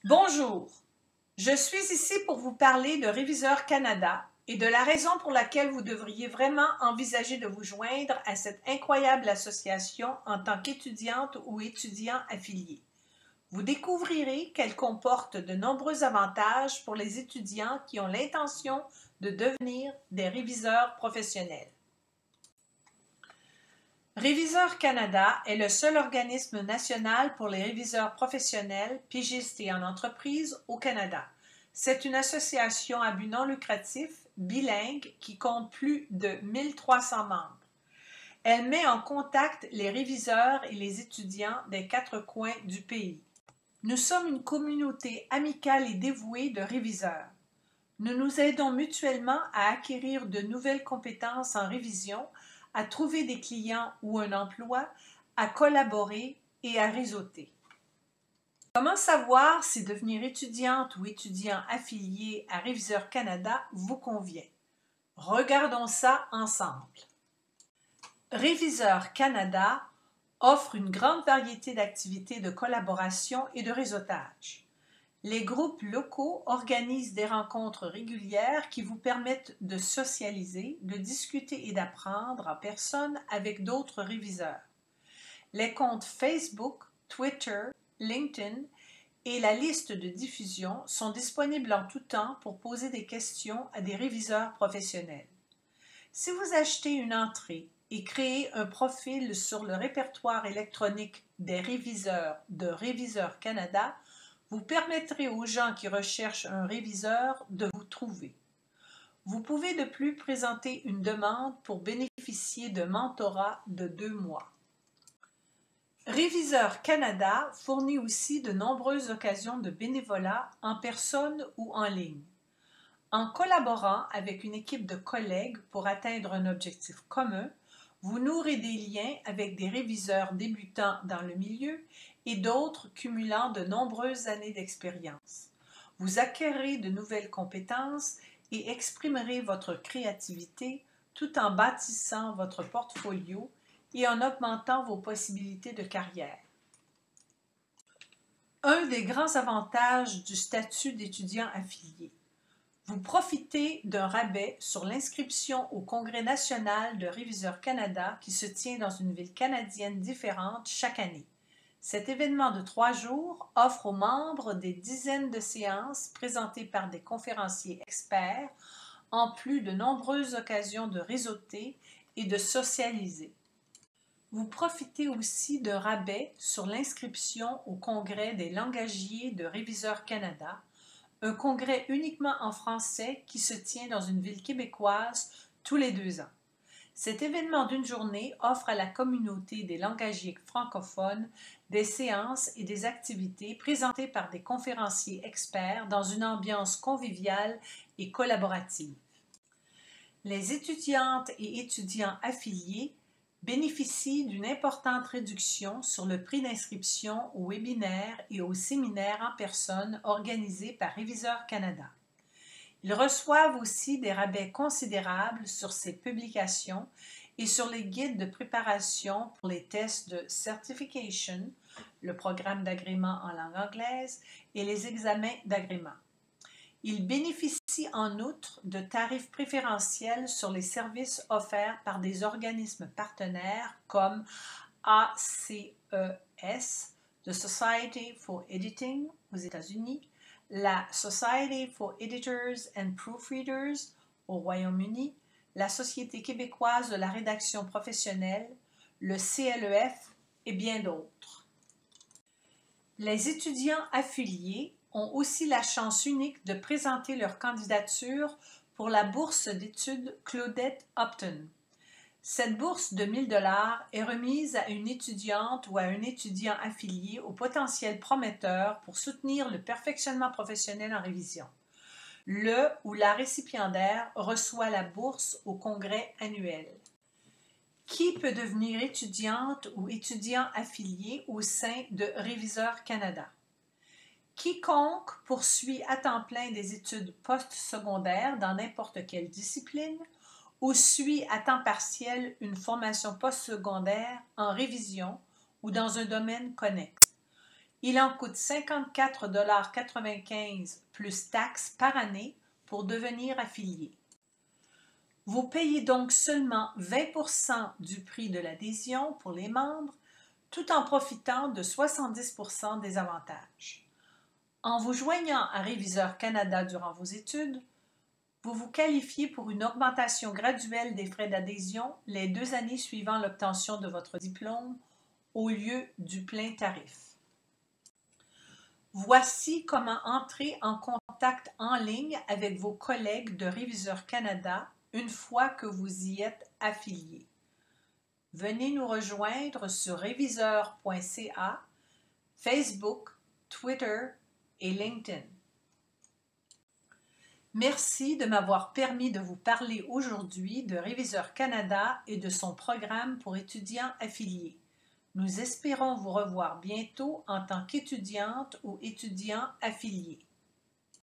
Bonjour, je suis ici pour vous parler de Réviseur Canada et de la raison pour laquelle vous devriez vraiment envisager de vous joindre à cette incroyable association en tant qu'étudiante ou étudiant affilié. Vous découvrirez qu'elle comporte de nombreux avantages pour les étudiants qui ont l'intention de devenir des réviseurs professionnels. Réviseur Canada est le seul organisme national pour les réviseurs professionnels, pigistes et en entreprise au Canada. C'est une association à but non lucratif, bilingue, qui compte plus de 1300 membres. Elle met en contact les réviseurs et les étudiants des quatre coins du pays. Nous sommes une communauté amicale et dévouée de réviseurs. Nous nous aidons mutuellement à acquérir de nouvelles compétences en révision, à trouver des clients ou un emploi, à collaborer et à réseauter. Comment savoir si devenir étudiante ou étudiant affilié à Réviseur Canada vous convient? Regardons ça ensemble. Réviseur Canada offre une grande variété d'activités de collaboration et de réseautage. Les groupes locaux organisent des rencontres régulières qui vous permettent de socialiser, de discuter et d'apprendre en personne avec d'autres réviseurs. Les comptes Facebook, Twitter, LinkedIn et la liste de diffusion sont disponibles en tout temps pour poser des questions à des réviseurs professionnels. Si vous achetez une entrée et créez un profil sur le répertoire électronique des réviseurs de Réviseur Canada, vous permettrez aux gens qui recherchent un réviseur de vous trouver. Vous pouvez de plus présenter une demande pour bénéficier d'un mentorat de 2 mois. Réviseur Canada fournit aussi de nombreuses occasions de bénévolat en personne ou en ligne. En collaborant avec une équipe de collègues pour atteindre un objectif commun, vous nouerez des liens avec des réviseurs débutants dans le milieu et d'autres cumulant de nombreuses années d'expérience. Vous acquérez de nouvelles compétences et exprimerez votre créativité tout en bâtissant votre portfolio et en augmentant vos possibilités de carrière. Un des grands avantages du statut d'étudiant affilié. Vous profitez d'un rabais sur l'inscription au Congrès national de Réviseur Canada qui se tient dans une ville canadienne différente chaque année. Cet événement de 3 jours offre aux membres des dizaines de séances présentées par des conférenciers experts, en plus de nombreuses occasions de réseauter et de socialiser. Vous profitez aussi d'un rabais sur l'inscription au Congrès des langagiers de Réviseur Canada, un congrès uniquement en français qui se tient dans une ville québécoise tous les 2 ans. Cet événement d'une journée offre à la communauté des langagiers francophones des séances et des activités présentées par des conférenciers experts dans une ambiance conviviale et collaborative. Les étudiantes et étudiants affiliés bénéficient d'une importante réduction sur le prix d'inscription aux webinaires et aux séminaires en personne organisés par Réviseur Canada. Ils reçoivent aussi des rabais considérables sur ces publications et sur les guides de préparation pour les tests de Certification, le programme d'agrément en langue anglaise, et les examens d'agrément. Ils bénéficient en outre de tarifs préférentiels sur les services offerts par des organismes partenaires comme ACES, The Society for Editing aux États-Unis, la Society for Editors and Proofreaders au Royaume-Uni, la Société québécoise de la rédaction professionnelle, le CLEF et bien d'autres. Les étudiants affiliés ont aussi la chance unique de présenter leur candidature pour la bourse d'études Claudette Upton. Cette bourse de 1 000 $ est remise à une étudiante ou à un étudiant affilié au potentiel prometteur pour soutenir le perfectionnement professionnel en révision. Le ou la récipiendaire reçoit la bourse au congrès annuel. Qui peut devenir étudiante ou étudiant affilié au sein de Réviseur Canada? Quiconque poursuit à temps plein des études postsecondaires dans n'importe quelle discipline ou suit à temps partiel une formation postsecondaire en révision ou dans un domaine connexe. Il en coûte 54,95 $ plus taxes par année pour devenir affilié. Vous payez donc seulement 20% du prix de l'adhésion pour les membres, tout en profitant de 70% des avantages. En vous joignant à Réviseur Canada durant vos études, vous vous qualifiez pour une augmentation graduelle des frais d'adhésion les 2 années suivant l'obtention de votre diplôme au lieu du plein tarif. Voici comment entrer en contact en ligne avec vos collègues de Réviseur Canada une fois que vous y êtes affilié. Venez nous rejoindre sur réviseur.ca, Facebook, Twitter et LinkedIn. Merci de m'avoir permis de vous parler aujourd'hui de Réviseur Canada et de son programme pour étudiants affiliés. Nous espérons vous revoir bientôt en tant qu'étudiante ou étudiant affilié.